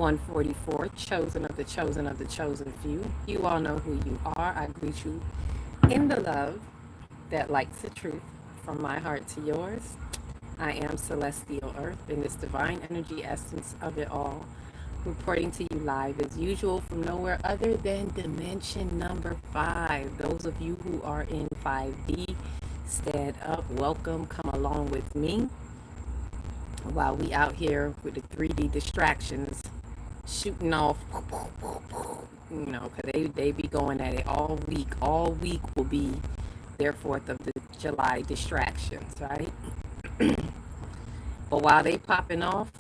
144, chosen of the chosen of the chosen few. You all know who you are. I greet you in the love that lights the truth from my heart to yours. I am Celestial Earth in this divine energy essence of it all, reporting to you live as usual from nowhere other than dimension number 5. Those of you who are in 5D, stand up, welcome, come along with me while we out here with the 3D distractions shooting off, because they be going at it all week. All week will be their 4th of the July distractions, right? But while they popping off,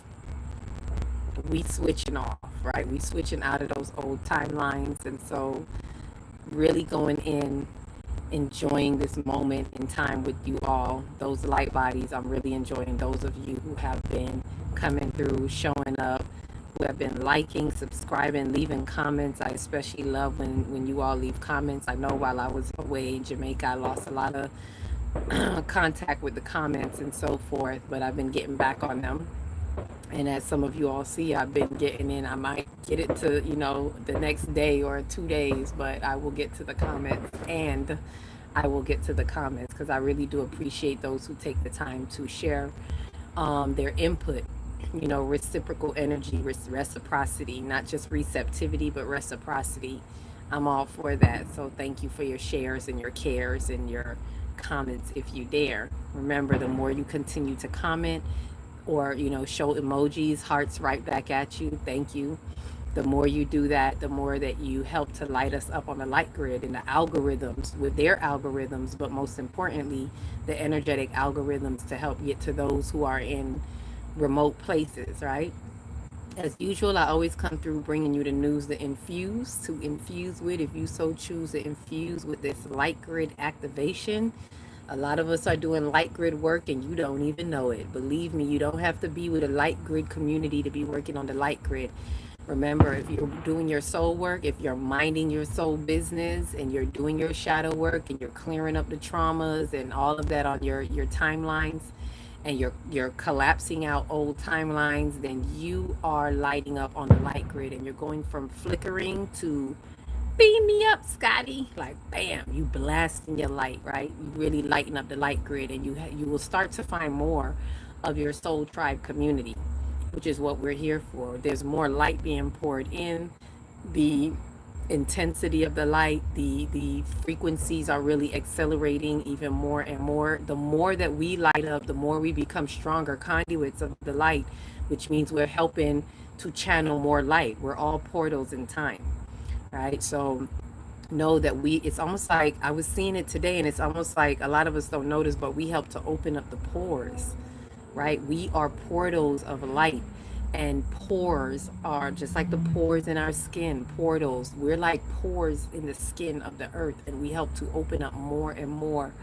we switching off, right? We switching out of those old timelines, and so really going in, enjoying this moment in time with you all. Those light bodies, I'm really enjoying those of you who have been coming through, showing up, who have been liking, subscribing, leaving comments. I especially love when you all leave comments. I know while I was away in Jamaica, I lost a lot of contact with the comments and so forth, but I've been getting back on them. And as some of you all see, I've been getting in. I might get it to, the next day or 2 days, but I will get to the comments, and I will get to the comments because I really do appreciate those who take the time to share their input. Reciprocal energy, reciprocity, not just receptivity, but reciprocity. I'm all for that. So thank you for your shares and your cares and your comments if you dare. Remember, the more you continue to comment or, show emojis, hearts right back at you, thank you. The more you do that, the more that you help to light us up on the light grid and the algorithms with their algorithms, but most importantly, the energetic algorithms to help get to those who are in remote places, right? As usual, I always come through bringing you the news to infuse with, if you so choose to infuse with this light grid activation. A lot of us are doing light grid work and you don't even know it. Believe me, you don't have to be with a light grid community to be working on the light grid. Remember, if you're doing your soul work, if you're minding your soul business and you're doing your shadow work and you're clearing up the traumas and all of that on your timelines, and you're collapsing out old timelines, then you are lighting up on the light grid and you're going from flickering to beam me up, Scotty. Like, bam, you blasting your light, right? You really lighten up the light grid, and you will start to find more of your soul tribe community, which is what we're here for. There's more light being poured in. The intensity of the light, the frequencies are really accelerating even more and more. The more that we light up, the more we become stronger conduits of the light, which means we're helping to channel more light. We're all portals in time, right? So know that it's almost like, I was seeing it today, and it's almost like a lot of us don't notice, but we help to open up the pores, right? We are portals of light, and pores are just like the pores in our skin, portals. We're like pores in the skin of the earth, and we help to open up more and more.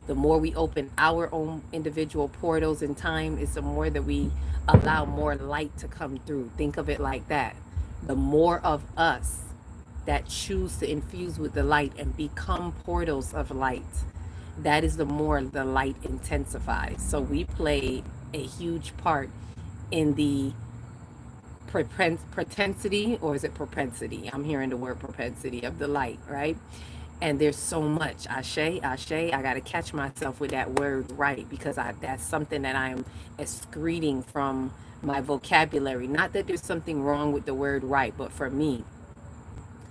The more we open our own individual portals in time, is the more that we allow more light to come through. Think of it like that. The more of us that choose to infuse with the light and become portals of light, that is the more the light intensifies. So we play a huge part in the propensity, or is it propensity? I'm hearing the word propensity of the light, right? And there's so much. Ashe, ashe. I got to catch myself with that word right, because that's something that I'm excreting from my vocabulary. Not that there's something wrong with the word right, but for me,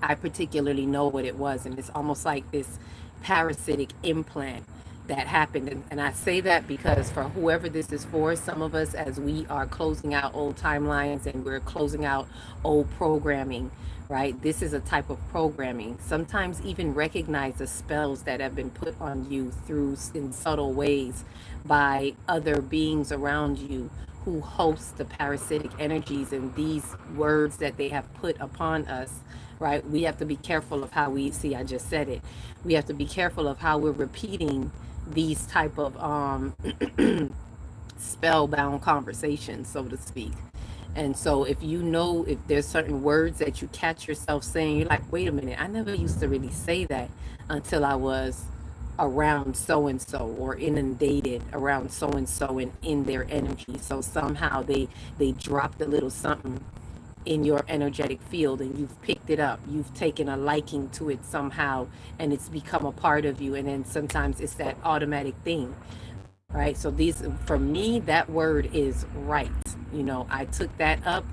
I particularly know what it was, and it's almost like this parasitic implant that happened. And I say that because for whoever this is for, some of us, as we are closing out old timelines and we're closing out old programming, right? This is a type of programming. Sometimes even recognize the spells that have been put on you through in subtle ways by other beings around you who host the parasitic energies and these words that they have put upon us, right? We have to be careful of how we see. I just said it. We have to be careful of how we're repeating these type of spellbound conversations, so to speak. And so if there's certain words that you catch yourself saying, you're like, wait a minute, I never used to really say that until I was around so and so, or inundated around so and so and in their energy. So somehow they dropped a little something in your energetic field, and you've picked it up, you've taken a liking to it somehow, and it's become a part of you. And then sometimes it's that automatic thing, right? So these, for me, that word is right. I took that up,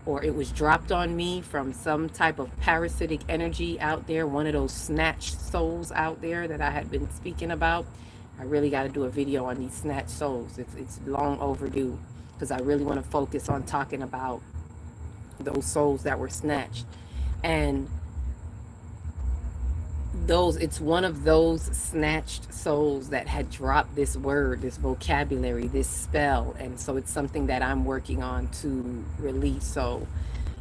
or it was dropped on me from some type of parasitic energy out there, one of those snatched souls out there that I had been speaking about. I really got to do a video on these snatched souls. It's long overdue, because I really want to focus on talking about those souls that were snatched. And it's one of those snatched souls that had dropped this word, this vocabulary, this spell. And so it's something that I'm working on to release. So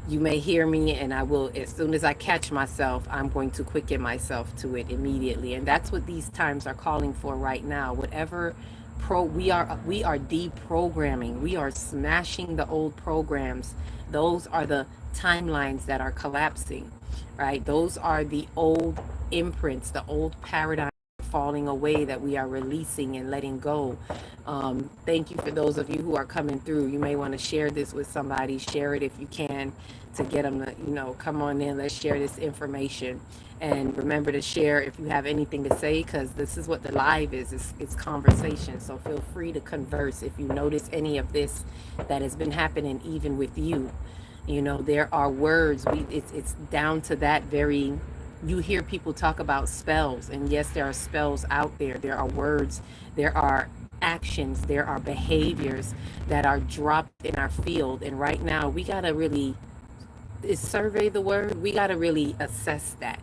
you may hear me, and I will, as soon as I catch myself, I'm going to quicken myself to it immediately. And that's what these times are calling for right now. Whatever we are deprogramming, we are smashing the old programs. Those are the timelines that are collapsing, right? Those are the old imprints, the old paradigm falling away that we are releasing and letting go. Thank you for those of you who are coming through. You may want to share this with somebody. Share it if you can, to get them to, come on in. Let's share this information. And remember to share if you have anything to say, because this is what the live is. It's conversation. So feel free to converse if you notice any of this that has been happening even with you. There are words. It's down to that very. You hear people talk about spells, and yes, there are spells out there. There are words, there are actions, there are behaviors that are dropped in our field. And right now, we got to really, is survey the word? We got to really assess that.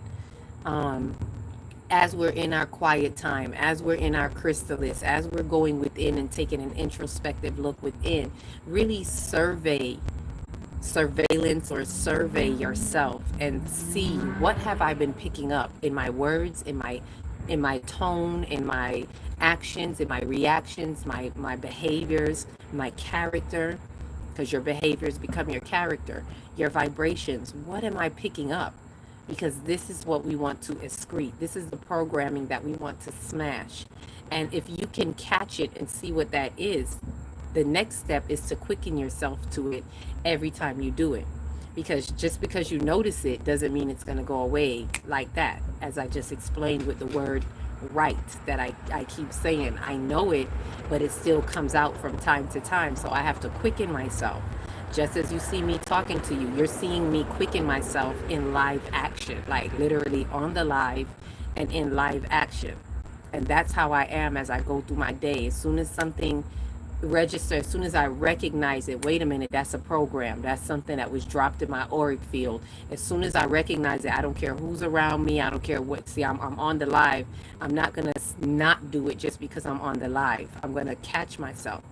As we're in our quiet time, as we're in our chrysalis, as we're going within and taking an introspective look within, really surveillance or survey yourself and see, what have I been picking up in my words, in my tone, in my actions, in my reactions, my behaviors, my character, because your behaviors become your character, your vibrations. What am I picking up? Because this is what we want to excrete. This is the programming that we want to smash. And if you can catch it and see what that is, the next step is to quicken yourself to it every time you do it. Because just because you notice it doesn't mean it's going to go away like that. As I just explained with the word right, that I keep saying, I know it, but it still comes out from time to time. So I have to quicken myself. Just as you see me talking to you, you're seeing me quicken myself in live action, like literally on the live and in live action. And that's how I am as I go through my day. As soon as something register, as soon as I recognize it, wait a minute, that's a program, that's something that was dropped in my auric field. As soon as I recognize it, I don't care who's around me, I don't care what. See, I'm on the live. I'm not gonna not do it just because I'm on the live. I'm gonna catch myself,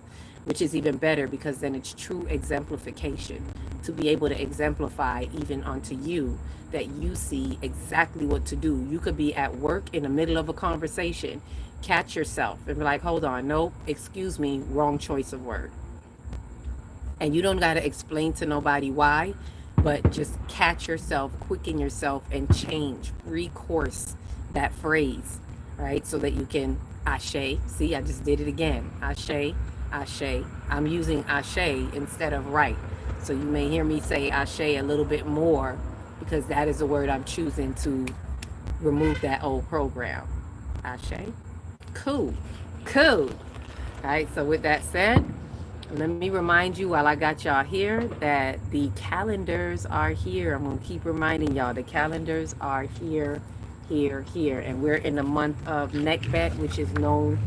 which is even better, because then it's true exemplification, to be able to exemplify even onto you, that you see exactly what to do. You could be at work in the middle of a conversation, catch yourself and be like, hold on, nope, excuse me, wrong choice of word. And you don't got to explain to nobody why, but just catch yourself, quicken yourself, and change, recourse that phrase, right? So that you can ashe. See, I just did it again. Ashe, ashe. I'm using ashe instead of right. So you may hear me say ashe a little bit more, because that is a word I'm choosing to remove that old program. Ashe. Cool. All right, so with that said, let me remind you, while I got y'all here, that the calendars are here. I'm going to keep reminding y'all, the calendars are here. And we're in the month of Nekbet, which is known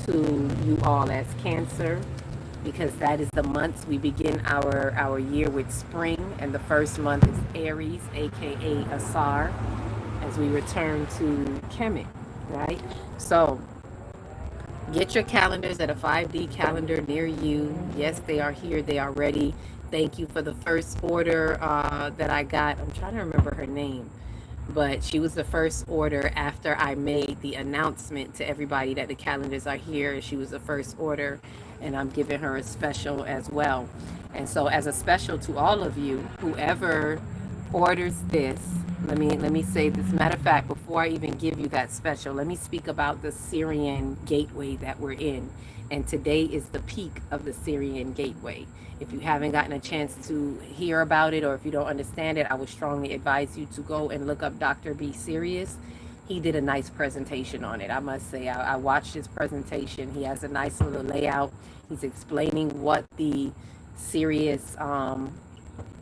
to you all as Cancer, because that is the months we begin our year with spring. And the first month is Aries, aka Asar, as we return to Kemet, right? So get your calendars at a 5D calendar near you. Yes, they are here. They are ready. Thank you for the first order that I got. I'm trying to remember her name, but she was the first order after I made the announcement to everybody that the calendars are here. She was the first order, and I'm giving her a special as well. And so as a special to all of you, whoever orders this, let me say this. Matter of fact, before I even give you that special, let me speak about the Sirian gateway that we're in. And today is the peak of the Sirian gateway. If you haven't gotten a chance to hear about it, or if you don't understand it, I would strongly advise you to go and look up Dr. B. Sirius. He did a nice presentation on it. I must say, I watched his presentation. He has a nice little layout. He's explaining what the Sirius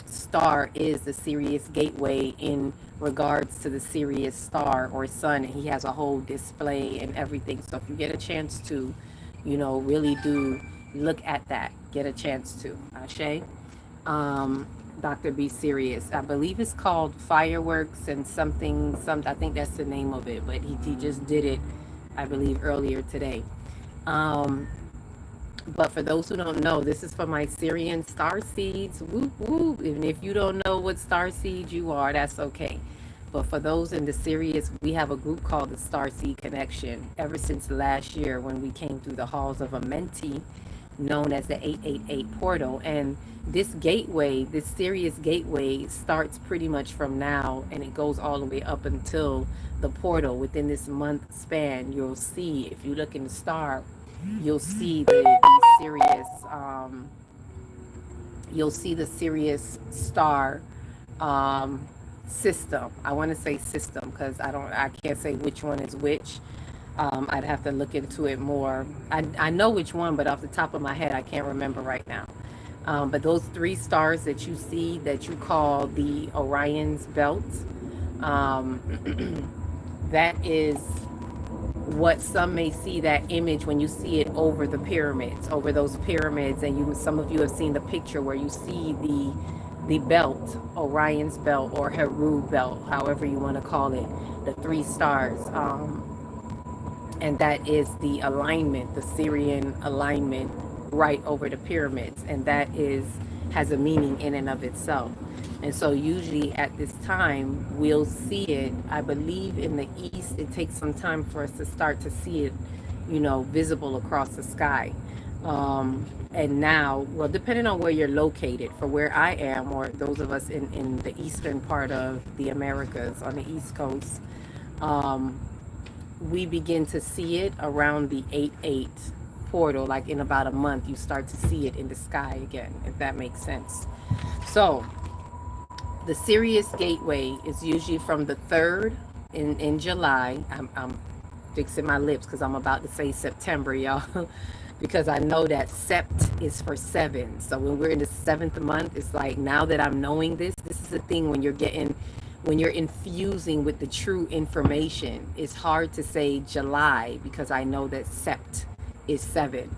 star is, the Sirius gateway in regards to the Sirius star or sun. He has a whole display and everything. So if you get a chance to, really do look at that, get a chance to. Ashe. Dr. B. Sirius. I believe it's called Fireworks and something. I think that's the name of it, but he just did it, I believe, earlier today. But for those who don't know, this is for my Syrian star seeds. Whoop, whoop. Even if you don't know what star seed you are, that's okay. But for those in the Sirius, we have a group called the Starseed Connection. Ever since last year when we came through the halls of Amenti, known as the 888 portal. And this gateway, this Sirius gateway, starts pretty much from now, and it goes all the way up until the portal. Within this month span, you'll see, if you look in the star, you'll see the Sirius, you'll see the Sirius star system. I want to say system because I can't say which one is which. I'd have to look into it more. I know which one, but off the top of my head, I can't remember right now. But those 3 stars that you see that you call the Orion's belt, that is what some may see, that image when you see it over the pyramids, over those pyramids, and some of you have seen the picture where you see the belt, Orion's belt or Heru belt, however you want to call it, the 3 stars, and that is the alignment, the Syrian alignment right over the pyramids, and that has a meaning in and of itself. And so usually at this time, we'll see it. I believe in the East, it takes some time for us to start to see it, visible across the sky. And now, well, depending on where you're located, for where I am, or those of us in the eastern part of the Americas, on the East Coast, we begin to see it around the 8-8 portal. Like in about a month, you start to see it in the sky again, if that makes sense. So the Sirius gateway is usually from the 3rd in July. I'm fixing my lips because I'm about to say September, y'all. Because I know that sept is for 7. So when we're in the 7th month, it's like, now that I'm knowing this is the thing when you're infusing with the true information. It's hard to say July because I know that sept is 7.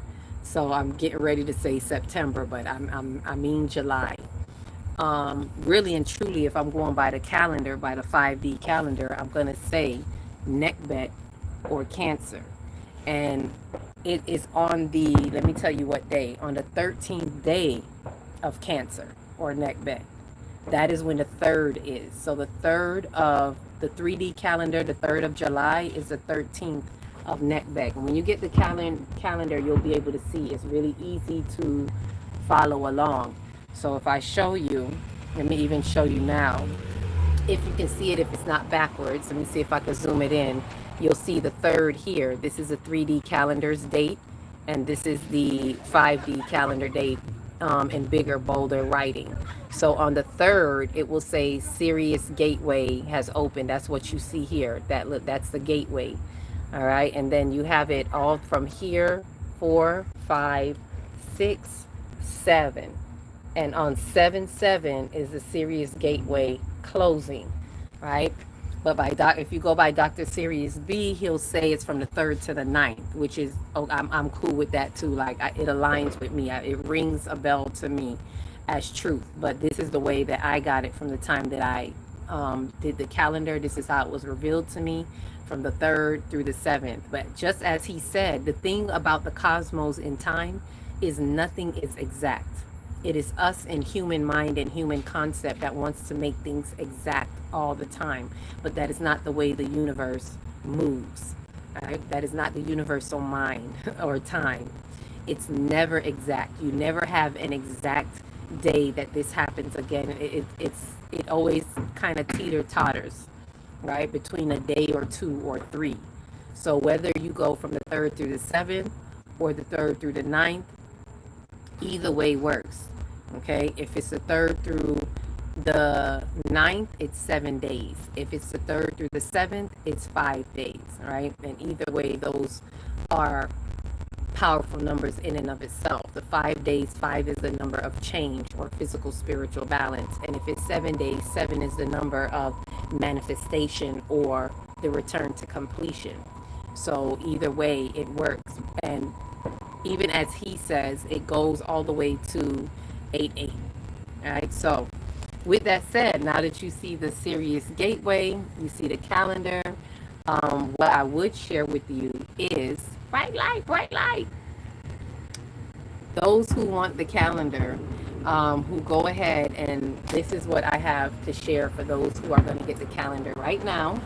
So I'm getting ready to say September, but I mean July. Really and truly, if I'm going by the calendar, by the 5D calendar, I'm going to say Nekbet or Cancer. And it is on let me tell you what day, on the 13th day of Cancer or Nekbet. That is when the 3rd is. So the 3rd of the 3D calendar, the 3rd of July is the 13th of Nekbet. And when you get the calendar, you'll be able to see. It's really easy to follow along. So if I show you, let me even show you now. If you can see it, if it's not backwards, let me see if I can zoom it in. You'll see the 3rd here. This is a 3D calendar's date, and this is the 5D calendar date in bigger, bolder writing. So on the 3rd, it will say Sirius Gateway has opened. That's what you see here. That's the gateway. All right, and then you have it all from here, 4, 5, 6, 7. And on 7/7 is the Sirius Gateway closing, right? But if you go by Dr. Sirius B, he'll say it's from the 3rd to the 9th, which is, I'm cool with that too. Like it aligns with me. It rings a bell to me as truth. But this is the way that I got it from the time that I did the calendar. This is how it was revealed to me, from the 3rd through the 7th. But just as he said, the thing about the cosmos in time is nothing is exact. It is us and human mind and human concept that wants to make things exact all the time. But that is not the way the universe moves. Right? That is not the universal mind or time. It's never exact. You never have an exact day that this happens again. It always kind of teeter-totters, right? Between a day or 2 or 3. So whether you go from the 3rd through the 7th or the 3rd through the 9th, either way works. Okay, if it's the 3rd through the 9th, it's 7 days. If it's the 3rd through the 7th, it's 5 days, right? And either way, those are powerful numbers in and of itself. The 5 days, 5 is the number of change or physical spiritual balance. And if it's 7 days, 7 is the number of manifestation or the return to completion. So either way, it works. And even as he says, it goes all the way to 8-8. All right, so with that said, now that you see the Sirius Gateway, you see the calendar, what I would share with you is bright light. Those who want the calendar, who go ahead, and this is what I have to share for those who are going to get the calendar right now.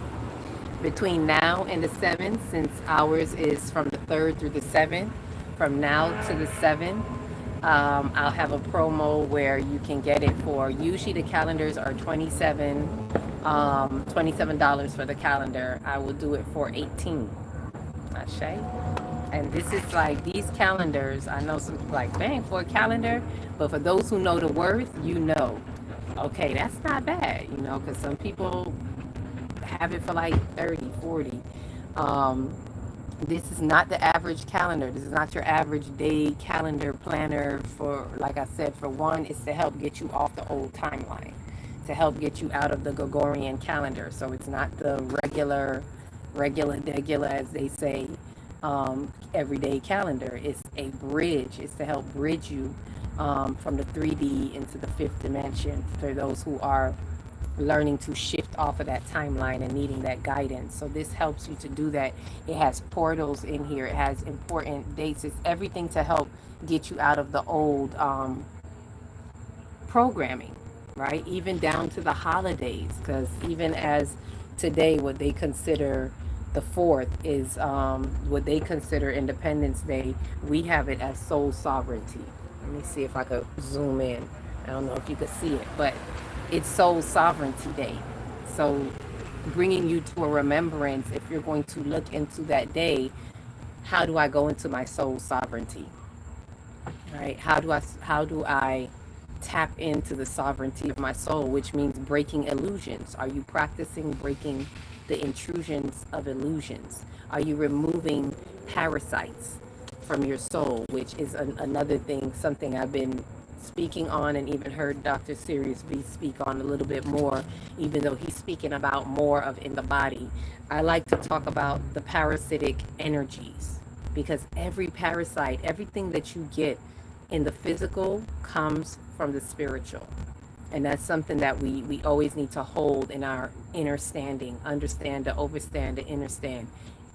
Between now and the 7th, since ours is from the 3rd through the 7th, from now to the 7th, I'll have a promo where you can get it for, usually the calendars are $27 for the calendar. I will do it for 18. Ashe. And this is like, these calendars, I know some people like, dang, for a calendar, but for those who know the worth, you know, okay, that's not bad, you know, because some people have it for like 30, 40. This is not the average calendar. This is not your average day calendar planner. For, like I said, for one, it's to help get you off the old timeline, to help get you out of the Gregorian calendar. So it's not the regular, as they say, everyday calendar. It's a bridge. It's to help bridge you from the 3D into the 5th dimension for those who are learning to shift off of that timeline and needing that guidance. So this helps you to do that. It has portals in here. It has important dates. It's everything to help get you out of the old programming, right? Even down to the holidays, because even as today, what they consider the 4th is what they consider Independence Day. We have it as soul sovereignty. Let me see if I could zoom in. I don't know if you could see it, but it's Soul Sovereignty Day. So bringing you to a remembrance, if you're going to look into that day, how do I go into my soul sovereignty? All right? How do I tap into the sovereignty of my soul, which means breaking illusions? Are you practicing breaking the intrusions of illusions? Are you removing parasites from your soul, which is another thing, something I've been speaking on, and even heard Dr. Sirius B speak on a little bit more, even though he's speaking about more of in the body. I like to talk about the parasitic energies, because every parasite, everything that you get in the physical comes from the spiritual. And that's something that we always need to hold in our inner standing, understand, to overstand, to understand.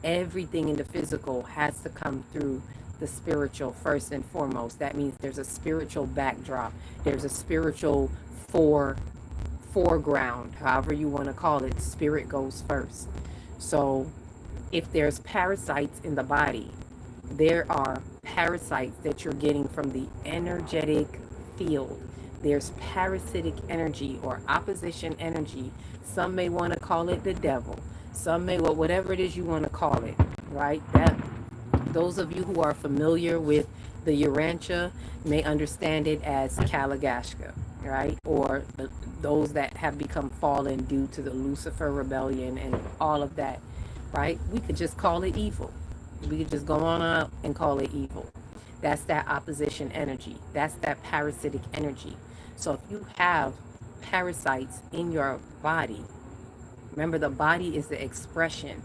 Everything in the physical has to come through the spiritual first and foremost. That means there's a spiritual backdrop. There's a spiritual foreground, however you want to call it. Spirit goes first. So if there's parasites in the body, there are parasites that you're getting from the energetic field. There's parasitic energy or opposition energy. Some may want to call it the devil. Some may, well, whatever it is you want to call it, right? That those of you who are familiar with the Urantia may understand it as Kalagashka, right? Or those that have become fallen due to the Lucifer rebellion and all of that, right? We could just call it evil. We could just go on up and call it evil. That's that opposition energy. That's that parasitic energy. So if you have parasites in your body, remember, the body is the expression.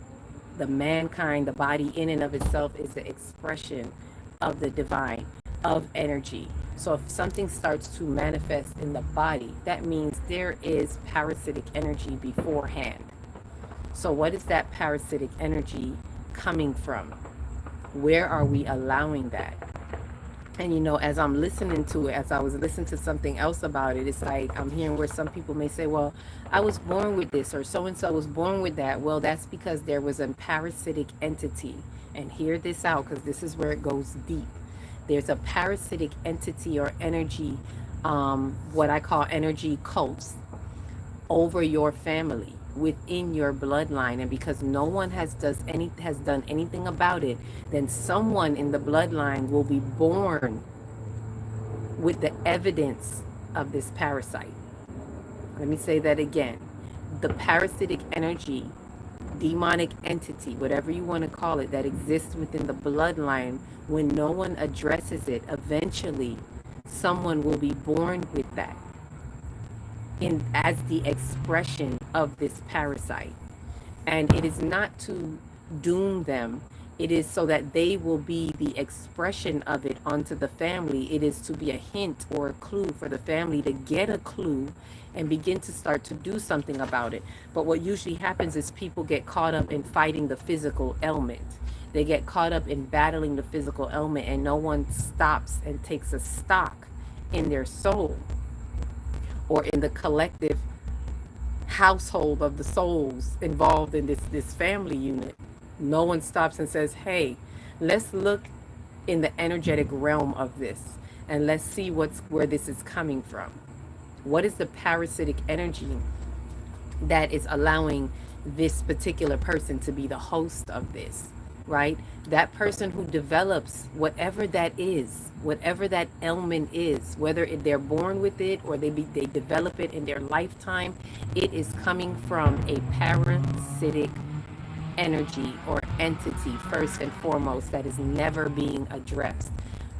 The mankind, the body in and of itself is the expression of the divine, of energy. So if something starts to manifest in the body, that means there is parasitic energy beforehand. So what is that parasitic energy coming from? Where are we allowing that? And you know, as I'm listening to it, as I was listening to something else about it, it's like I'm hearing where some people may say, well, I was born with this, or so-and-so was born with that. Well, that's because there was a parasitic entity. And hear this out, because this is where it goes deep. There's a parasitic entity or energy, what I call energy cults, over your family, within your bloodline. And because no one has done anything about it, then someone in the bloodline will be born with the evidence of this parasite. Let me say that again. The parasitic energy, demonic entity, whatever you want to call it, that exists within the bloodline, when no one addresses it, eventually someone will be born with that in as the expression of this parasite. And it is not to doom them, it is so that they will be the expression of it onto the family. It is to be a hint or a clue for the family to get a clue and begin to start to do something about it. But what usually happens is people get caught up in fighting the physical ailment. They get caught up in battling the physical ailment, and no one stops and takes a stock in their soul or in the collective household of the souls involved in this family unit. No one stops and says, hey, let's look in the energetic realm of this and let's see where this is coming from. What is the parasitic energy that is allowing this particular person to be the host of this, right? That person who develops whatever that is, whatever that ailment is, whether they're born with it or they develop it in their lifetime, it is coming from a parasitic energy or entity, first and foremost, that is never being addressed.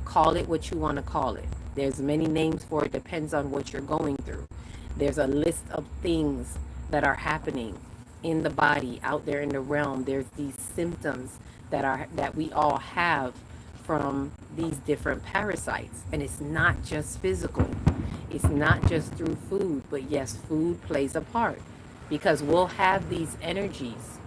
Call it what you want to call it. There's many names for it, depends on what you're going through. There's a list of things that are happening in the body, out there in the realm. There's these symptoms that we all have from these different parasites. And it's not just physical. It's not just through food, but yes, food plays a part, because we'll have these energies.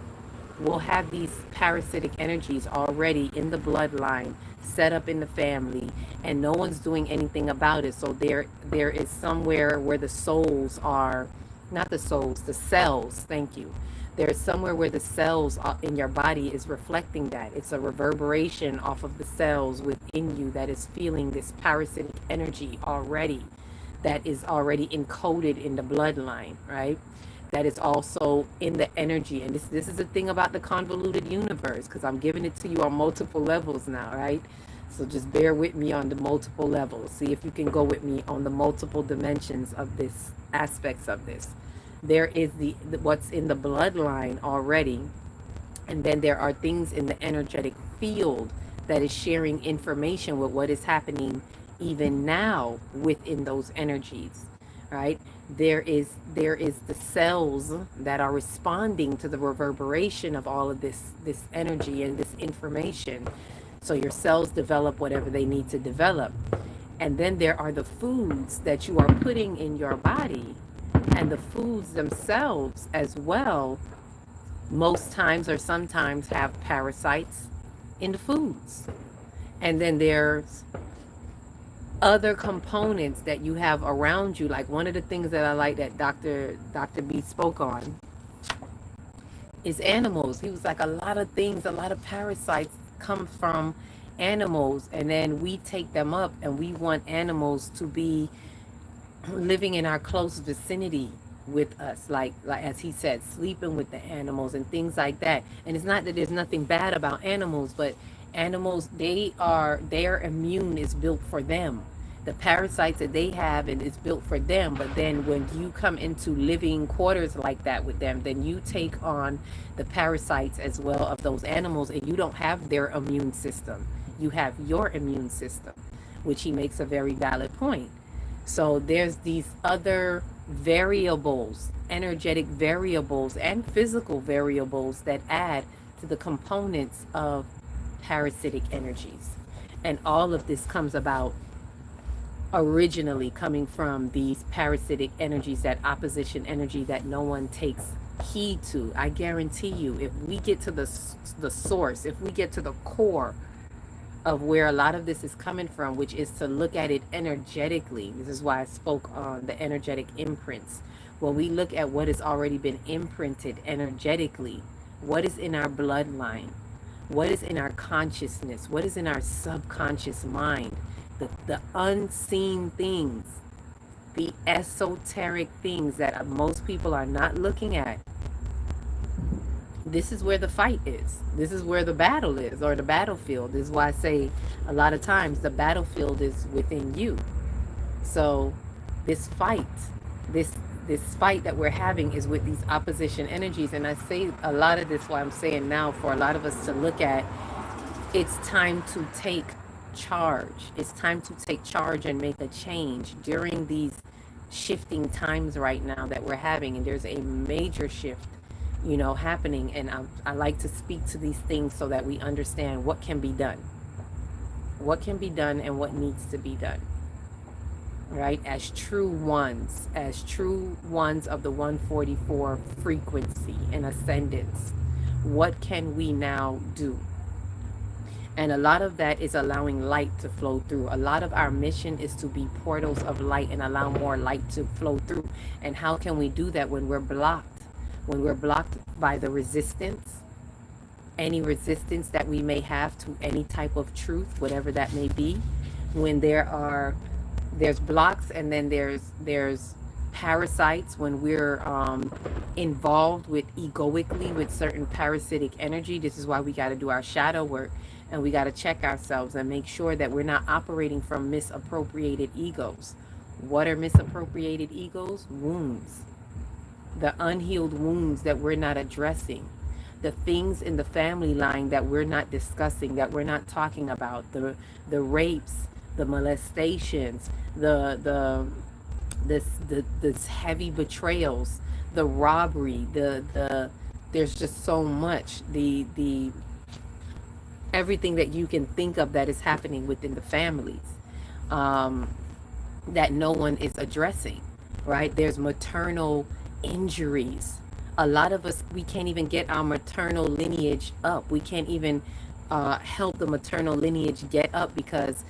We'll have these parasitic energies already in the bloodline, set up in the family, and no one's doing anything about it. So there is somewhere where the souls are, not the souls, the cells, thank you. There's somewhere where the cells in your body is reflecting that. It's a reverberation off of the cells within you that is feeling this parasitic energy already, that is already encoded in the bloodline, right? That is also in the energy. And this is the thing about the convoluted universe, because I'm giving it to you on multiple levels now, right? So just bear with me on the multiple levels. See if you can go with me on the multiple dimensions of this, aspects of this. There is the what's in the bloodline already, and then there are things in the energetic field that is sharing information with what is happening even now within those energies, right? There is the cells that are responding to the reverberation of all of this energy and this information. So your cells develop whatever they need to develop. And then there are the foods that you are putting in your body, and the foods themselves as well, most times or sometimes have parasites in the foods. And then there's other components that you have around you. Like one of the things that I like that Dr. B spoke on is animals. He was like, a lot of things, a lot of parasites come from animals, and then we take them up and we want animals to be living in our close vicinity with us, like as he said, sleeping with the animals and things like that. And it's not that there's nothing bad about animals, but animals, their immune is built for them. The parasites that they have, it is built for them. But then when you come into living quarters like that with them, then you take on the parasites as well of those animals, and you don't have their immune system. You have your immune system, which he makes a very valid point. So there's these other variables, energetic variables and physical variables that add to the components of parasitic energies. And all of this comes about originally coming from these parasitic energies, that opposition energy that no one takes heed to. I guarantee you, if we get to the source, if we get to the core of where a lot of this is coming from, which is to look at it energetically. This is why I spoke on the energetic imprints. When we look at what has already been imprinted energetically, what is in our bloodline, what is in our consciousness, what is in our subconscious mind, the unseen things, the esoteric things that most people are not looking at. This is where the fight is. This is where the battle is, or the battlefield. This is why I say a lot of times the battlefield is within you. So this fight, this this fight that we're having is with these opposition energies. And I say a lot of this, why I'm saying now, for a lot of us to look at, it's time to take charge. It's time to take charge and make a change during these shifting times right now that we're having. And there's a major shift, happening. And I like to speak to these things so that we understand what can be done, and what needs to be done, right? As true ones of the 144 frequency and ascendance, what can we now do? And a lot of that is allowing light to flow through. A lot of our mission is to be portals of light and allow more light to flow through. And how can we do that when we're blocked? When we're blocked by the resistance, any resistance that we may have to any type of truth, whatever that may be. When there's blocks, and then there's parasites, when we're involved with egoically with certain parasitic energy. This is why we got to do our shadow work, and we got to check ourselves and make sure that we're not operating from misappropriated egos. What are misappropriated egos? Wounds. The unhealed wounds that we're not addressing. The things in the family line that we're not discussing, that we're not talking about. The rapes, the molestations, this heavy betrayals, the robbery, there's just so much, the everything that you can think of that is happening within the families, that no one is addressing, right? There's maternal injuries. A lot of us, we can't even get our maternal lineage up. We can't even help the maternal lineage get up because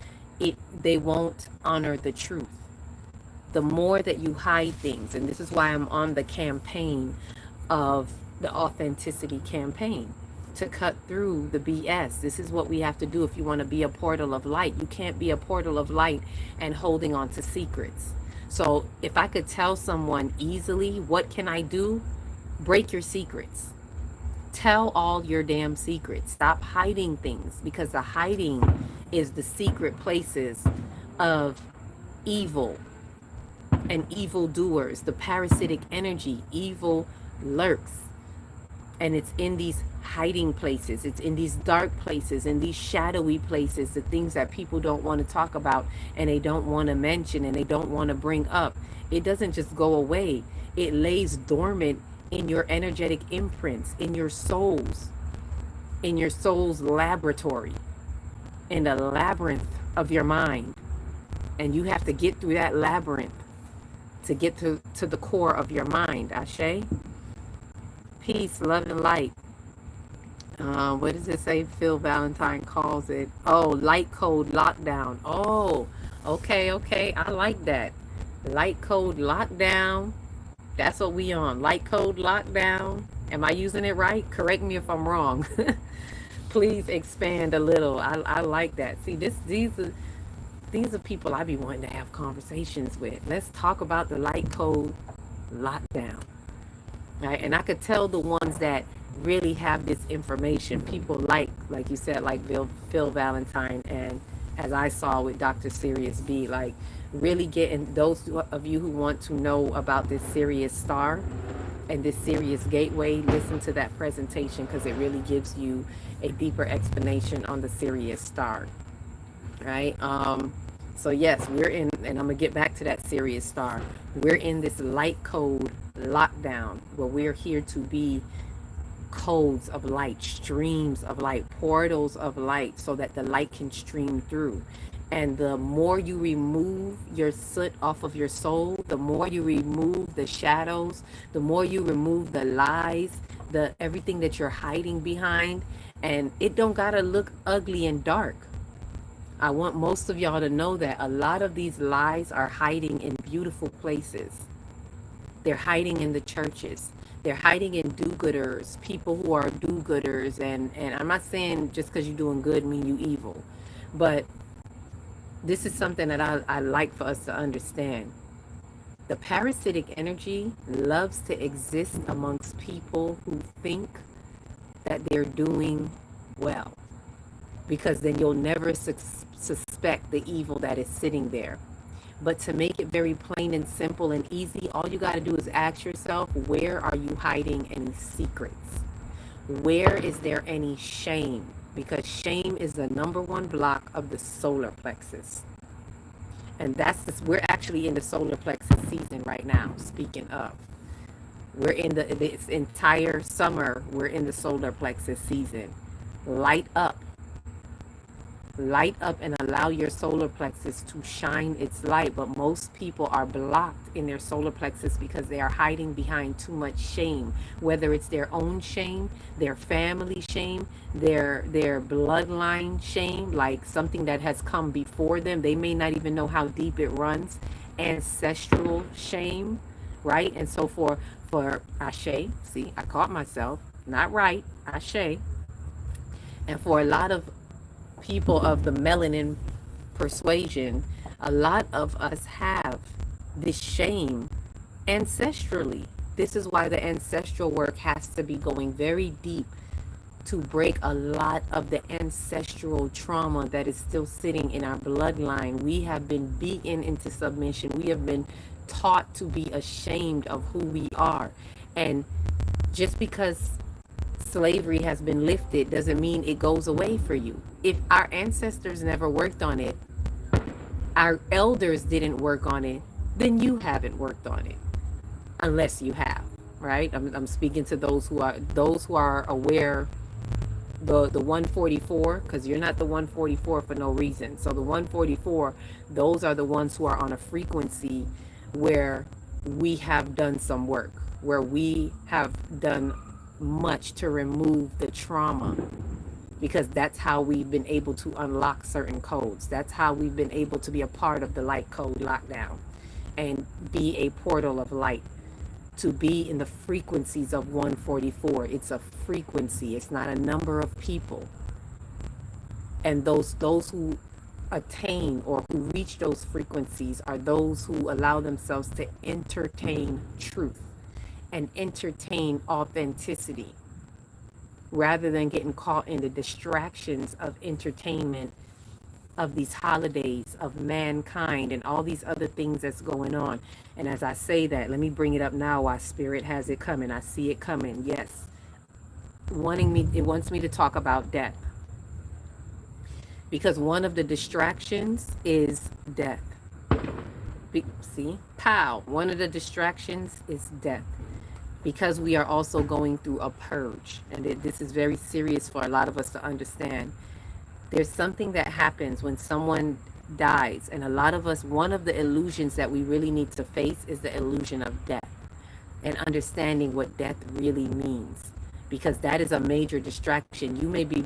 they won't honor the truth. The more that you hide things, and this is why I'm on the campaign of the authenticity campaign, to cut through the BS. This is what we have to do if you want to be a portal of light. You can't be a portal of light and holding on to secrets. So if I could tell someone easily, what can I do? Break your secrets. Tell all your damn secrets. Stop hiding things, because the hiding is the secret places of evil and evildoers. The parasitic energy, evil lurks. And it's in these hiding places. It's in these dark places, in these shadowy places, the things that people don't want to talk about and they don't want to mention and they don't want to bring up. It doesn't just go away. It lays dormant in your energetic imprints, in your soul's laboratory, in the labyrinth of your mind. And you have to get through that labyrinth to get to the core of your mind. Ashe? Peace, love, and light. What does it say? Phil Valentine calls it, light code lockdown. Oh, okay. I like that. Light code lockdown. That's what we on. Light code lockdown. Am I using it right? Correct me if I'm wrong. Please expand a little. I like that. See, these are people I be wanting to have conversations with. Let's talk about the light code lockdown. Right? And I could tell the ones that really have this information, people like you said, like Phil Valentine, and as I saw with Dr. Sirius B, like really getting those of you who want to know about this Sirius star and this Sirius gateway, listen to that presentation, because it really gives you a deeper explanation on the Sirius star, right? So yes, we're in, and I'm gonna get back to that Sirius star. We're in this light code lockdown where we're here to be codes of light, streams of light, portals of light, so that the light can stream through. And the more you remove your soot off of your soul, the more you remove the shadows, the more you remove the lies, the everything that you're hiding behind, and it don't gotta look ugly and dark. I want most of y'all to know that a lot of these lies are hiding in beautiful places. They're hiding in the churches. They're hiding in do-gooders, people who are do-gooders. And I'm not saying just because you're doing good mean you evil. But this is something that I like for us to understand. The parasitic energy loves to exist amongst people who think that they're doing well, because then you'll never suspect the evil that is sitting there. But to make it very plain and simple and easy, all you got to do is ask yourself, where are you hiding any secrets? Where is there any shame? Because shame is the number one block of the solar plexus. And we're actually in the solar plexus season right now, speaking of. We're in this entire summer, we're in the solar plexus season. Light up. Light up and allow your solar plexus to shine its light. But most people are blocked in their solar plexus because they are hiding behind too much shame, whether it's their own shame, their family shame, their bloodline shame, like something that has come before them. They may not even know how deep it runs. Ancestral shame, right? And so for Ashe, see, I caught myself, not right, Ashe. And for a lot of people of the melanin persuasion, a lot of us have this shame ancestrally. This is why the ancestral work has to be going very deep to break a lot of the ancestral trauma that is still sitting in our bloodline. We have been beaten into submission. We have been taught to be ashamed of who we are. And just because slavery has been lifted doesn't mean it goes away for you. If our ancestors never worked on it, our elders didn't work on it, then you haven't worked on it, unless you have, right? I'm speaking to those who are aware. The 144, because you're not the 144 for no reason. So the 144, those are the ones who are on a frequency where we have done some work, where we have done much to remove the trauma, because that's how we've been able to unlock certain codes. That's how we've been able to be a part of the light code lockdown and be a portal of light, to be in the frequencies of 144. It's a frequency. It's not a number of people. And those who attain or who reach those frequencies are those who allow themselves to entertain truth and entertain authenticity, rather than getting caught in the distractions of entertainment, of these holidays, of mankind, and all these other things that's going on. And as I say that, let me bring it up now while Spirit has it coming. I see it coming. Yes. It wants me to talk about death. Because one of the distractions is death. See? Pow. One of the distractions is death. Because we are also going through a purge. And this is very serious for a lot of us to understand. There's something that happens when someone dies. And a lot of us, one of the illusions that we really need to face is the illusion of death. And understanding what death really means. Because that is a major distraction. You may be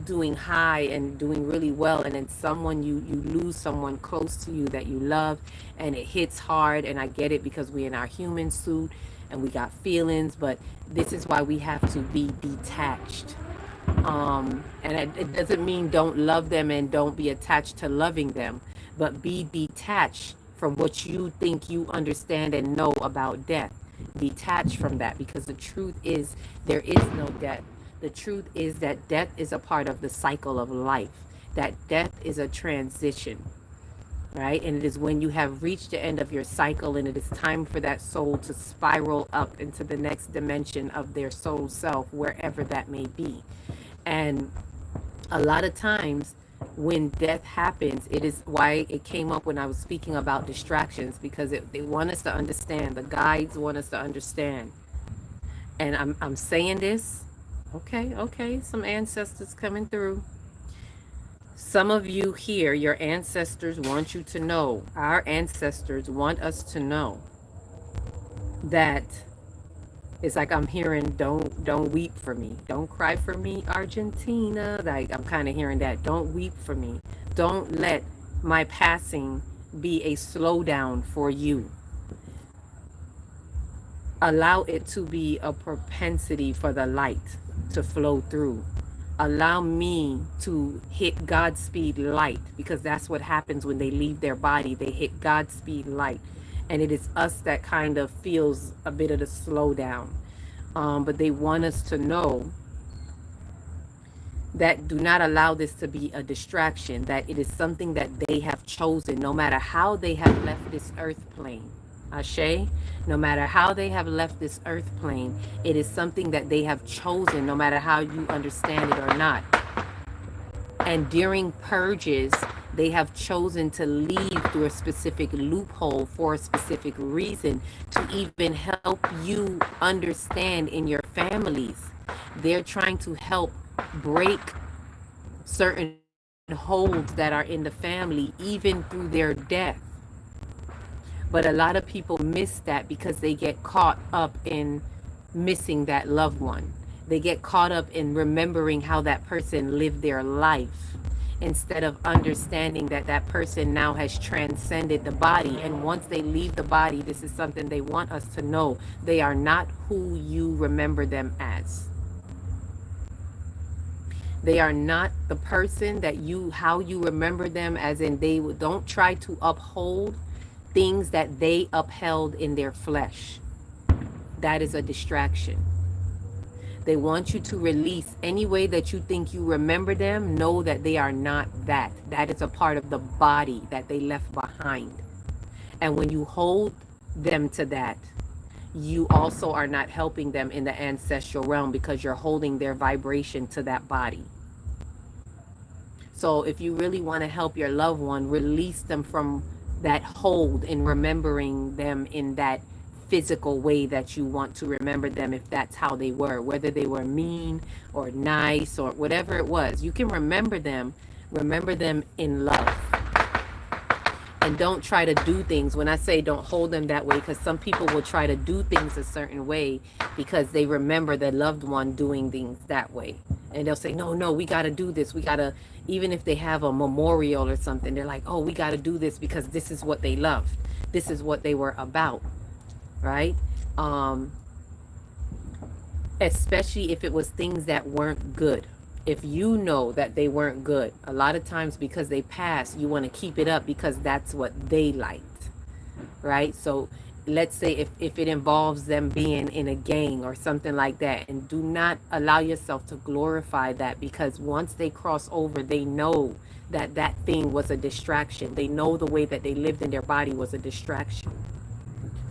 doing high and doing really well, and then you lose someone close to you that you love, and it hits hard. And I get it, because we're in our human suit and we got feelings, but this is why we have to be detached. And it doesn't mean don't love them and don't be attached to loving them, but be detached from what you think you understand and know about death. Detach from that, because the truth is there is no death. The truth is that death is a part of the cycle of life, that death is a transition, right? And it is when you have reached the end of your cycle and it is time for that soul to spiral up into the next dimension of their soul self, wherever that may be. And a lot of times when death happens, it is why it came up when I was speaking about distractions, because they want us to understand. The guides want us to understand. And I'm saying this. Okay, some ancestors coming through. Some of you here, your ancestors want you to know, our ancestors want us to know that it's like I'm hearing, don't weep for me. Don't cry for me, Argentina. Like, I'm kind of hearing that. Don't weep for me. Don't let my passing be a slowdown for you. Allow it to be a propensity for the light to flow through. Allow me to hit Godspeed light, because that's what happens when they leave their body. They hit Godspeed light. And it is us that kind of feels a bit of the slowdown. But they want us to know that do not allow this to be a distraction, that it is something that they have chosen, no matter how they have left this earth plane. Ashe, no matter how they have left this earth plane, it is something that they have chosen, no matter how you understand it or not. And during purges, they have chosen to leave through a specific loophole for a specific reason to even help you understand in your families. They're trying to help break certain holds that are in the family, even through their death. But a lot of people miss that because they get caught up in missing that loved one. They get caught up in remembering how that person lived their life instead of understanding that that person now has transcended the body. And once they leave the body, this is something they want us to know. They are not who you remember them as. They are not the person that how you remember them, as in they don't try to uphold things that they upheld in their flesh. That is a distraction. They want you to release any way that you think you remember them. Know that they are not that. That is a part of the body that they left behind. And when you hold them to that, you also are not helping them in the ancestral realm because you're holding their vibration to that body. So if you really want to help your loved one, release them from that hold in remembering them in that physical way that you want to remember them, if that's how they were, whether they were mean or nice or whatever it was. You can remember them in love. And don't try to do things. When I say don't hold them that way, because some people will try to do things a certain way because they remember their loved one doing things that way. And they'll say, no, we got to do this. We got to, even if they have a memorial or something, they're like, oh, we got to do this because this is what they loved. This is what they were about. Right? Especially if it was things that weren't good. If you know that they weren't good, a lot of times because they passed, you want to keep it up because that's what they liked. Right? So let's say if it involves them being in a gang or something like that, and do not allow yourself to glorify that, because once they cross over, they know that that thing was a distraction. They know the way that they lived in their body was a distraction.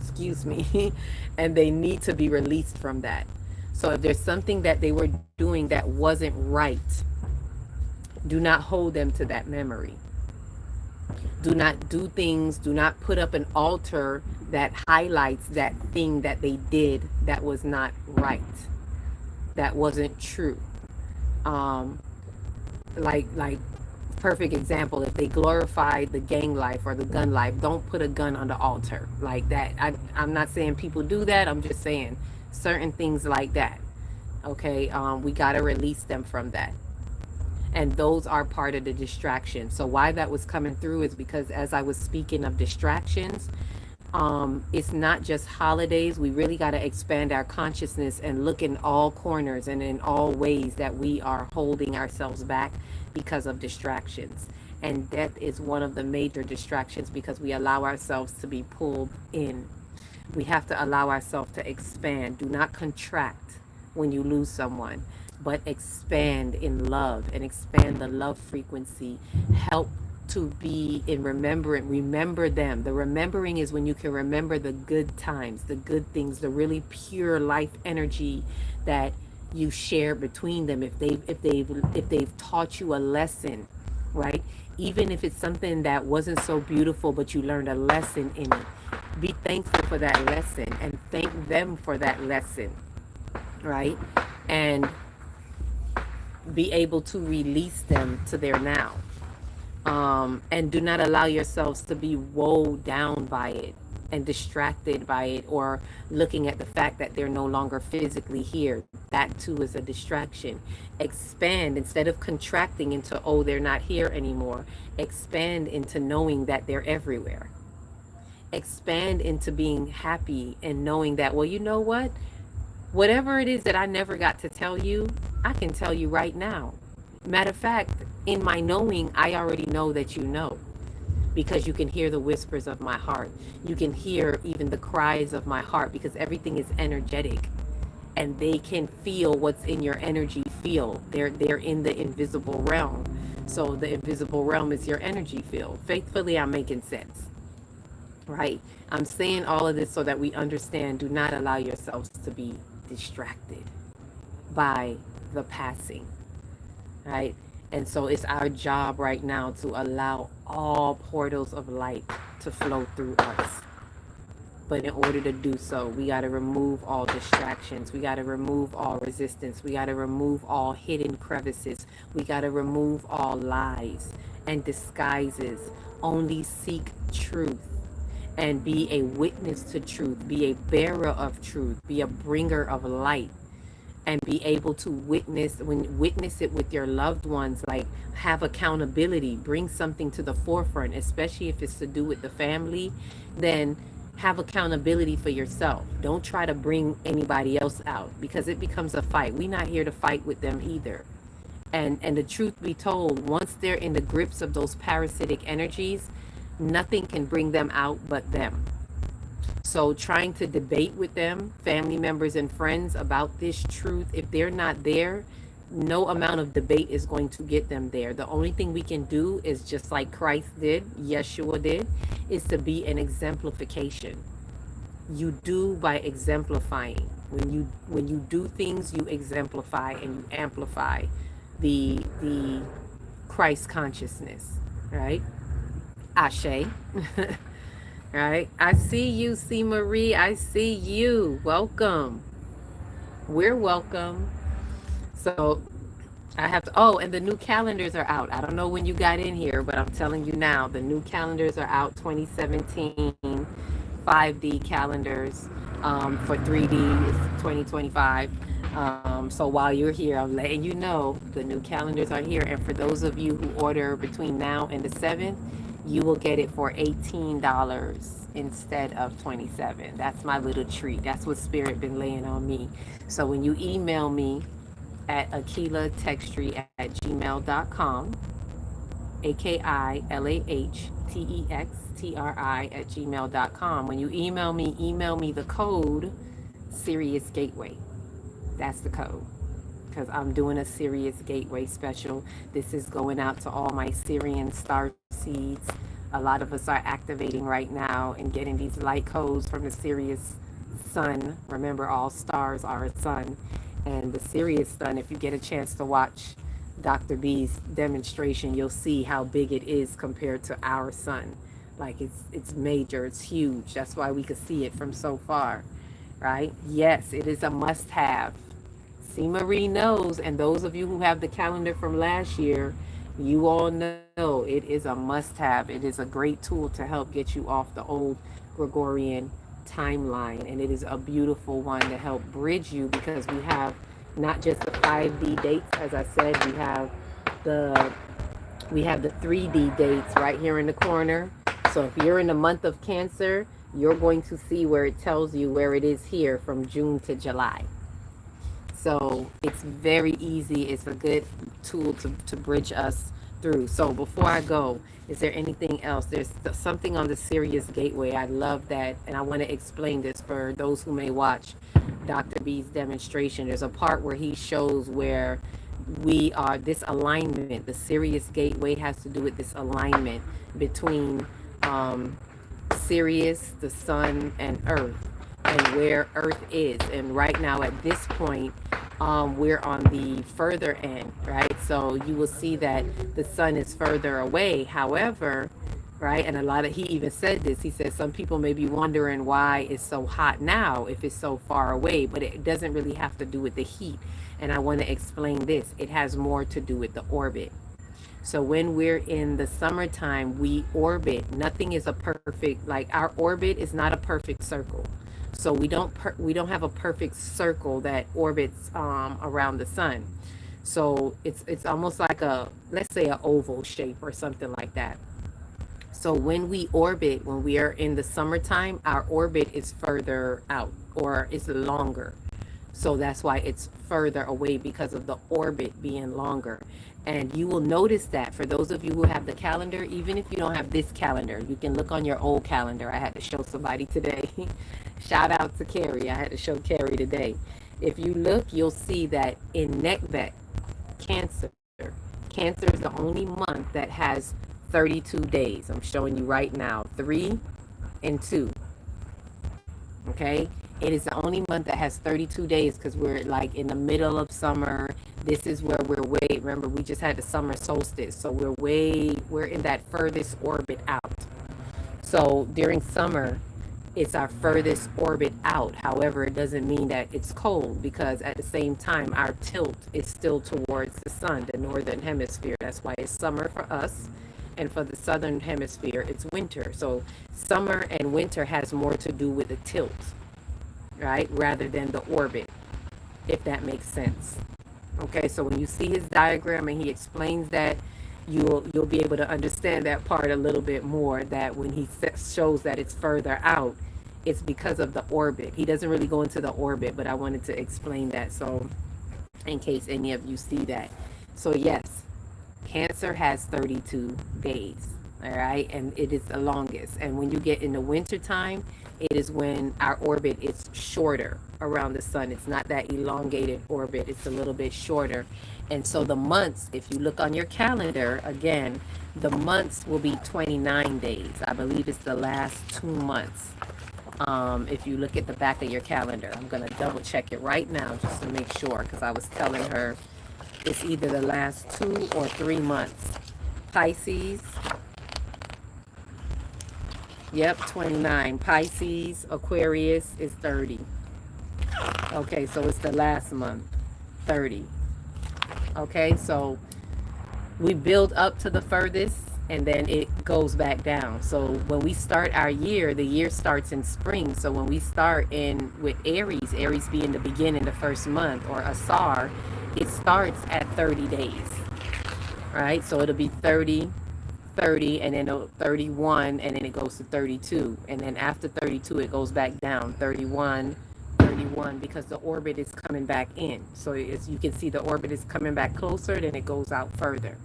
Excuse me. And they need to be released from that. So if there's something that they were doing that wasn't right, do not hold them to that memory. Do not do things, do not put up an altar that highlights that thing that they did that was not right, that wasn't true. Like perfect example, if they glorify the gang life or the gun life, don't put a gun on the altar like that. I'm not saying people do that. I'm just saying certain things like that. Okay, we got to release them from that. And those are part of the distraction. So why that was coming through is because as I was speaking of distractions, it's not just holidays. We really got to expand our consciousness and look in all corners and in all ways that we are holding ourselves back because of distractions. And death is one of the major distractions because we allow ourselves to be pulled in. We have to allow ourselves to expand. Do not contract when you lose someone, but expand in love and expand the love frequency. Help to be in remembering. Remember them. The remembering is when you can remember the good times, the good things, the really pure life energy that you share between them. If they've taught you a lesson, right? Even if it's something that wasn't so beautiful, but you learned a lesson in it. Be thankful for that lesson and thank them for that lesson, right? And be able to release them to their now. And do not allow yourselves to be woed down by it and distracted by it, or looking at the fact that they're no longer physically here. That too is a distraction. Expand instead of contracting into, oh, they're not here anymore. Expand into knowing that they're everywhere. Expand into being happy and knowing that, well, you know what? Whatever it is that I never got to tell you, I can tell you right now. Matter of fact, in my knowing, I already know that you know, because you can hear the whispers of my heart. You can hear even the cries of my heart, because everything is energetic. and they can feel what's in your energy field. They're in the invisible realm. So the invisible realm is your energy field. Faithfully, I'm making sense, right? I'm saying all of this so that we understand. Do not allow yourselves to be distracted by the passing, right? And so it's our job right now to allow all portals of light to flow through us. But in order to do so, we got to remove all distractions. We got to remove all resistance. We got to remove all hidden crevices. We got to remove all lies and disguises. Only seek truth and be a witness to truth. Be a bearer of truth. Be a bringer of light, and be able to witness it with your loved ones. Like, have accountability, bring something to the forefront, especially if it's to do with the family. Then have accountability for yourself. Don't try to bring anybody else out, because it becomes a fight. We're not here to fight with them either. And the truth be told, once they're in the grips of those parasitic energies, nothing can bring them out but them. So trying to debate with them, family members and friends, about this truth, if they're not there, no amount of debate is going to get them there. The only thing we can do is just like Christ did, Yeshua did, is to be an exemplification. You do by exemplifying. When you do things, you exemplify and you amplify the Christ consciousness, right? Ashe. Right? I see you, C. Marie. I see you. Welcome. We're welcome. So I have to, oh, and the new calendars are out. I don't know when you got in here, but I'm telling you now, the new calendars are out. 2017 5D calendars. For 3D is 2025. So while you're here, I'm letting you know the new calendars are here. And for those of you who order between now and the 7th, you will get it for $18 instead of 27. That's my little treat. That's what Spirit been laying on me. So when you email me at akilahtextry@gmail.com, AKILAHTEXTRI@gmail.com. When you email me the code Sirius Gateway. That's the code, because I'm doing a Sirius Gateway special. This is going out to all my Syrian star seeds. A lot of us are activating right now and getting these light codes from the Sirius sun. Remember, all stars are a sun. And the Sirius sun, if you get a chance to watch Dr. B's demonstration, you'll see how big it is compared to our sun. Like, it's major, it's huge. That's why we could see it from so far, right? Yes, it is a must-have. C. Marie knows, and those of you who have the calendar from last year, you all know it is a must-have. It is a great tool to help get you off the old Gregorian timeline, and it is a beautiful one to help bridge you, because we have not just the 5D dates, as I said, we have the 3D dates right here in the corner. So if you're in the month of Cancer, you're going to see where it tells you where it is here from June to July. So it's very easy. It's a good tool to bridge us through. So before I go, is there anything else? There's something on the Sirius Gateway. I love that. And I want to explain this for those who may watch Dr. B's demonstration. There's a part where he shows where we are, this alignment, the Sirius Gateway has to do with this alignment between Sirius, the sun, and Earth, and where Earth is. And right now at this point, we're on the further end, right? So you will see that the sun is further away. However, right, and he even said this, he said some people may be wondering why it's so hot now if it's so far away, but it doesn't really have to do with the heat. And I want to explain this. It has more to do with the orbit. So when we're in the summertime, we orbit. Nothing is a perfect, like our orbit is not a perfect circle. So we don't have a perfect circle that orbits around the sun. So it's almost like let's say an oval shape or something like that. So when we orbit, when we are in the summertime, our orbit is further out, or it's longer. So that's why it's further away, because of the orbit being longer. And you will notice that for those of you who have the calendar, even if you don't have this calendar, you can look on your old calendar. I had to show somebody today. Shout out to Carrie. I had to show Carrie today. If you look, you'll see that in Nekbet, Cancer, Cancer is the only month that has 32 days. I'm showing you right now, 3 and 2. Okay, it is the only month that has 32 days because we're like in the middle of summer. This is where we're way, remember, we just had the summer solstice, so we're in that furthest orbit out. So during summer, it's our furthest orbit out. However, it doesn't mean that it's cold, because at the same time, our tilt is still towards the sun, the northern hemisphere. That's why it's summer for us. And for the southern hemisphere, it's winter. So summer and winter has more to do with the tilt, right? Rather than the orbit, if that makes sense. Okay, so when you see his diagram and he explains that, you'll be able to understand that part a little bit more, that when he shows that it's further out, it's because of the orbit. He doesn't really go into the orbit, but I wanted to explain that, so in case any of you see that. So yes, Cancer has 32 days, all right, and it is the longest. And when you get in the winter time, it is when our orbit is shorter around the sun. It's not that elongated orbit, it's a little bit shorter. And so the months, if you look on your calendar again, the months will be 29 days. I believe it's the last 2 months. If you look at the back of your calendar, I'm going to double check it right now just to make sure, because I was telling her it's either the last 2 or 3 months. Pisces, yep, 29. Pisces, Aquarius is 30. Okay, so it's the last month, 30. Okay, so we build up to the furthest and then it goes back down. So when we start our year, the year starts in spring. So when we start in with Aries, Aries being the beginning, the first month, or Asar, it starts at 30 days, right? So it'll be 30, 30, and then 31, and then it goes to 32. And then after 32, it goes back down, 31, 31, because the orbit is coming back in. So as you can see, the orbit is coming back closer, then it goes out further.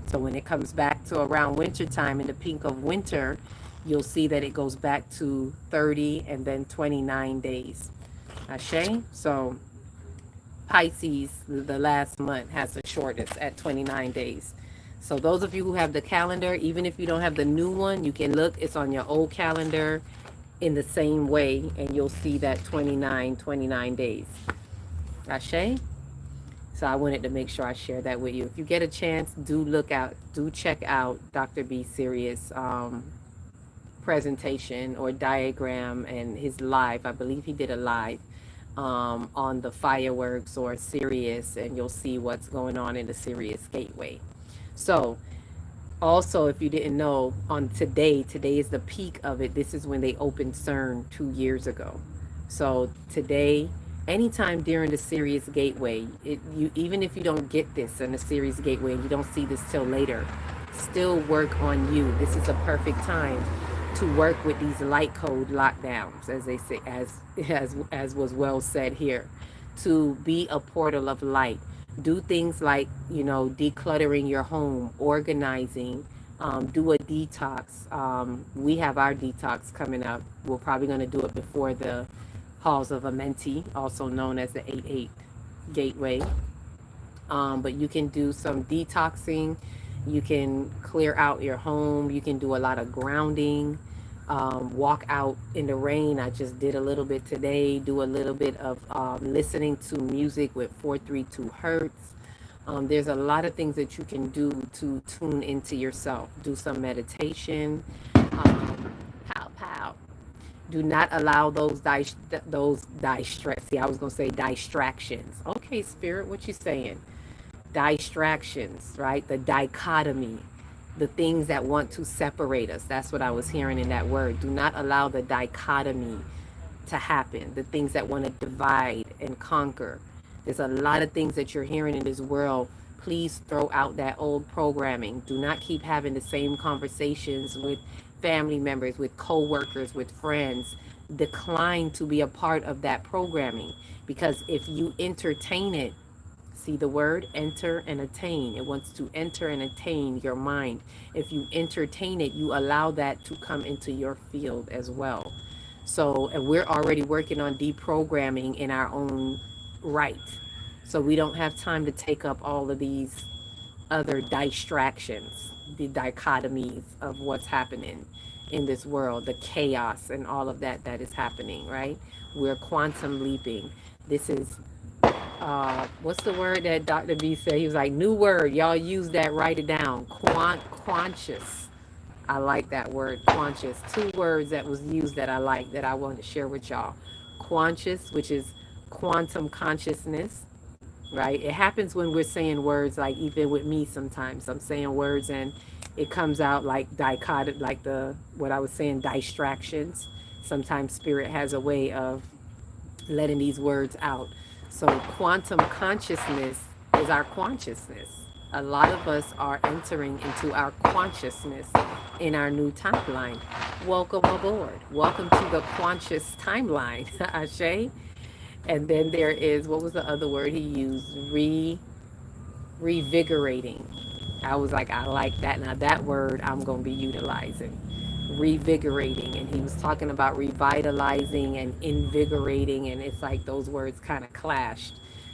So when it comes back to around winter time, in the peak of winter, you'll see that it goes back to 30 and then 29 days. Ashe? So Pisces, the last month, has the shortest at 29 days. So those of you who have the calendar, even if you don't have the new one, you can look. It's on your old calendar in the same way, and you'll see that 29 days. Ashe? So I wanted to make sure I share that with you. If you get a chance, do check out Dr. B. Sirius presentation or diagram and his live. I believe he did a live on the fireworks or Sirius, and you'll see what's going on in the Sirius Gateway. So also, if you didn't know, on today is the peak of it. This is when they opened CERN 2 years ago. So today, anytime during the Sirius Gateway, even if you don't get this in the Sirius Gateway and you don't see this till later, still work on you. This is a perfect time to work with these light code lockdowns, as they say, as was well said here, to be a portal of light. Do things like, decluttering your home, organizing, do a detox. We have our detox coming up. We're probably going to do it before the Halls of Amenti, also known as the 8-8 Gateway. But you can do some detoxing. You can clear out your home. You can do a lot of grounding. Walk out in the rain. I just did a little bit today. Do a little bit of listening to music with 432 hertz. There's a lot of things that you can do to tune into yourself. Do some meditation. Pow, pow. Do not allow those distractions. Okay, Spirit, what you saying? Distractions, right? The dichotomy, the things that want to separate us. That's what I was hearing in that word. Do not allow the dichotomy to happen. The things that want to divide and conquer. There's a lot of things that you're hearing in this world. Please throw out that old programming. Do not keep having the same conversations with family members, with co-workers, with friends. Decline to be a part of that programming, because if you entertain it, see the word enter and attain. It wants to enter and attain your mind. If you entertain it, you allow that to come into your field as well. So, and we're already working on deprogramming in our own right. So we don't have time to take up all of these other distractions, the dichotomies of what's happening in this world, the chaos and all of that that is happening, right? We're quantum leaping. This is what's the word that Dr. B said? He was like, new word, y'all use that, write it down. Conscious. I like that word, conscious. Two words that was used that I like that I want to share with y'all. Conscious, which is quantum consciousness, right? It happens when we're saying words, like even with me sometimes. I'm saying words and it comes out like dichotic, like what I was saying, distractions. Sometimes spirit has a way of letting these words out. So quantum consciousness is our consciousness. A lot of us are entering into our consciousness in our new timeline. Welcome aboard. Welcome to the conscious timeline, Ashe. And then there is, what was the other word he used? Revigorating. I was like, I like that. Now that word I'm going to be utilizing. Revigorating. And he was talking about revitalizing and invigorating. And it's like those words kind of clashed.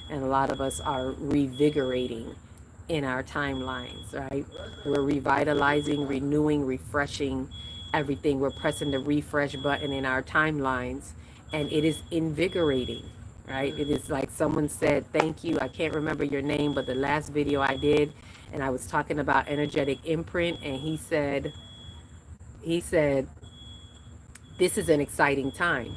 And a lot of us are revigorating in our timelines, right? We're revitalizing, renewing, refreshing everything. We're pressing the refresh button in our timelines. And it is invigorating, right? It is like someone said, thank you. I can't remember your name, but the last video I did, and I was talking about energetic imprint, and he said, this is an exciting time.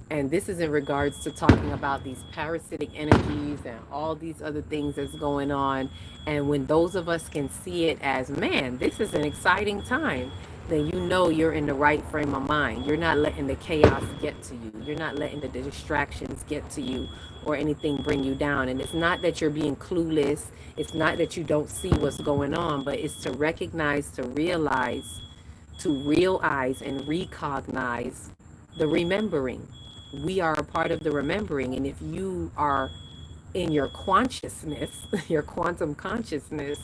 And this is in regards to talking about these parasitic energies and all these other things that's going on. And when those of us can see it as, man, this is an exciting time, then you know you're in the right frame of mind. You're not letting the chaos get to you. You're not letting the distractions get to you or anything bring you down. And it's not that you're being clueless. It's not that you don't see what's going on, but it's to recognize, to realize, to realize and recognize the remembering. We are a part of the remembering. And if you are in your consciousness, your quantum consciousness,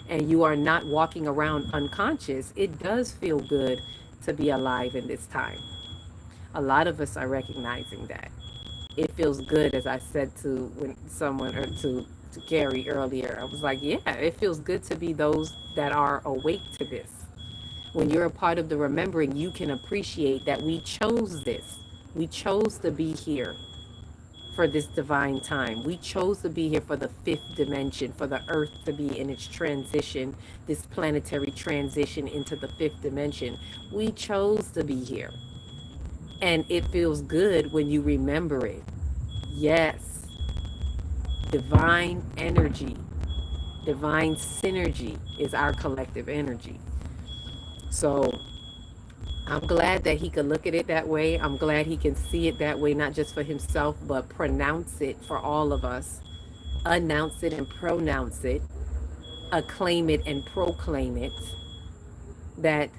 and you are not walking around unconscious, it does feel good to be alive in this time. A lot of us are recognizing that. It feels good, as I said to someone, or to Gary earlier. I was like, yeah, it feels good to be those that are awake to this. When you're a part of the remembering, you can appreciate that we chose this. We chose to be here for this divine time. We chose to be here for the fifth dimension, for the earth to be in its transition, this planetary transition into the fifth dimension. We chose to be here. And it feels good when you remember it. Yes. Divine energy, divine synergy is our collective energy. So I'm glad that he could look at it that way. I'm glad he can see it that way, not just for himself, but pronounce it for all of us. Announce it and pronounce it. Acclaim it and proclaim it. That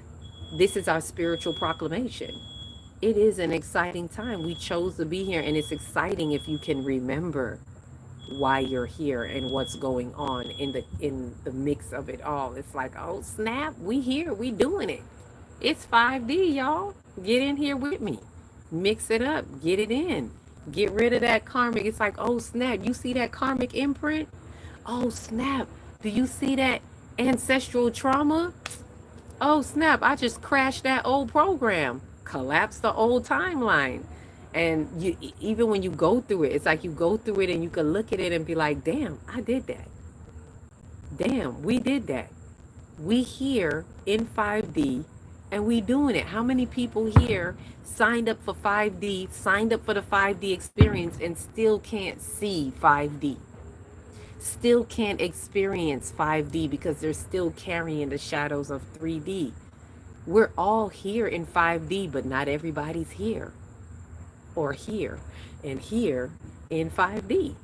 this is our spiritual proclamation. It is an exciting time. We chose to be here, and it's exciting if you can remember why you're here and what's going on in the mix of it all. It's like, oh snap, we here, we doing it. It's 5D, y'all. Get in here with me. Mix it up. Get it in. Get rid of that karmic. It's like, oh snap, you see that karmic imprint? Oh snap, do you see that ancestral trauma? Oh snap, I just crashed that old program. Collapsed the old timeline. And you, even when you go through it, it's like you go through it and you can look at it and be like, damn, I did that. Damn, we did that. We here in 5D and we doing it. How many people here signed up for 5D, signed up for the 5D experience and still can't see 5D? Still can't experience 5D because they're still carrying the shadows of 3D. We're all here in 5D, but not everybody's here. Or here and here in 5D.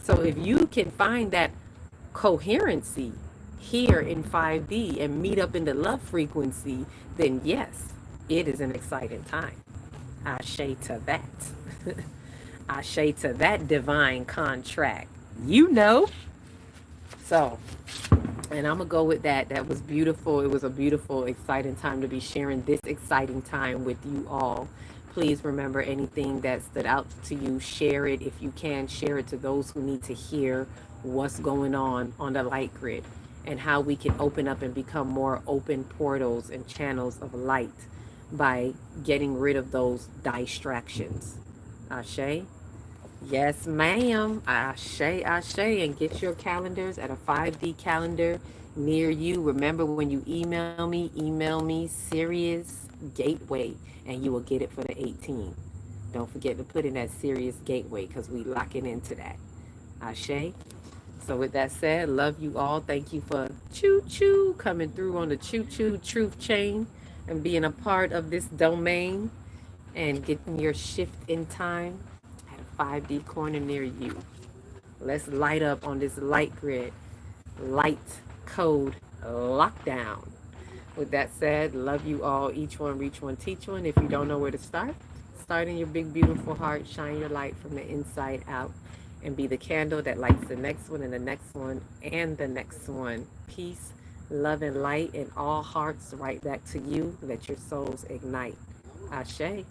So if you can find that coherency here in 5D and meet up in the love frequency, then yes, it is an exciting time. Ashe to that. Ashe to that divine contract. You know. So, and I'm going to go with that. That was beautiful. It was a beautiful, exciting time to be sharing this exciting time with you all. Please remember anything that stood out to you. Share it if you can. Share it to those who need to hear what's going on the light grid and how we can open up and become more open portals and channels of light by getting rid of those distractions. Ashe? Yes, ma'am. Ashe, ashe. And get your calendars at a 5D calendar near you. Remember, when you email me Sirius Gateway, and you will get it for the 18. Don't forget to put in that Sirius Gateway because we locking into that. Ashe. So with that said, love you all. Thank you for choo-choo coming through on the choo-choo truth chain and being a part of this domain and getting your shift in time at a 5D corner near you. Let's light up on this light grid, light code lockdown. With that said, love you all. Each one, reach one, teach one. If you don't know where to start, start in your big, beautiful heart. Shine your light from the inside out and be the candle that lights the next one and the next one and the next one. Peace, love, and light in all hearts right back to you. Let your souls ignite. Ashe.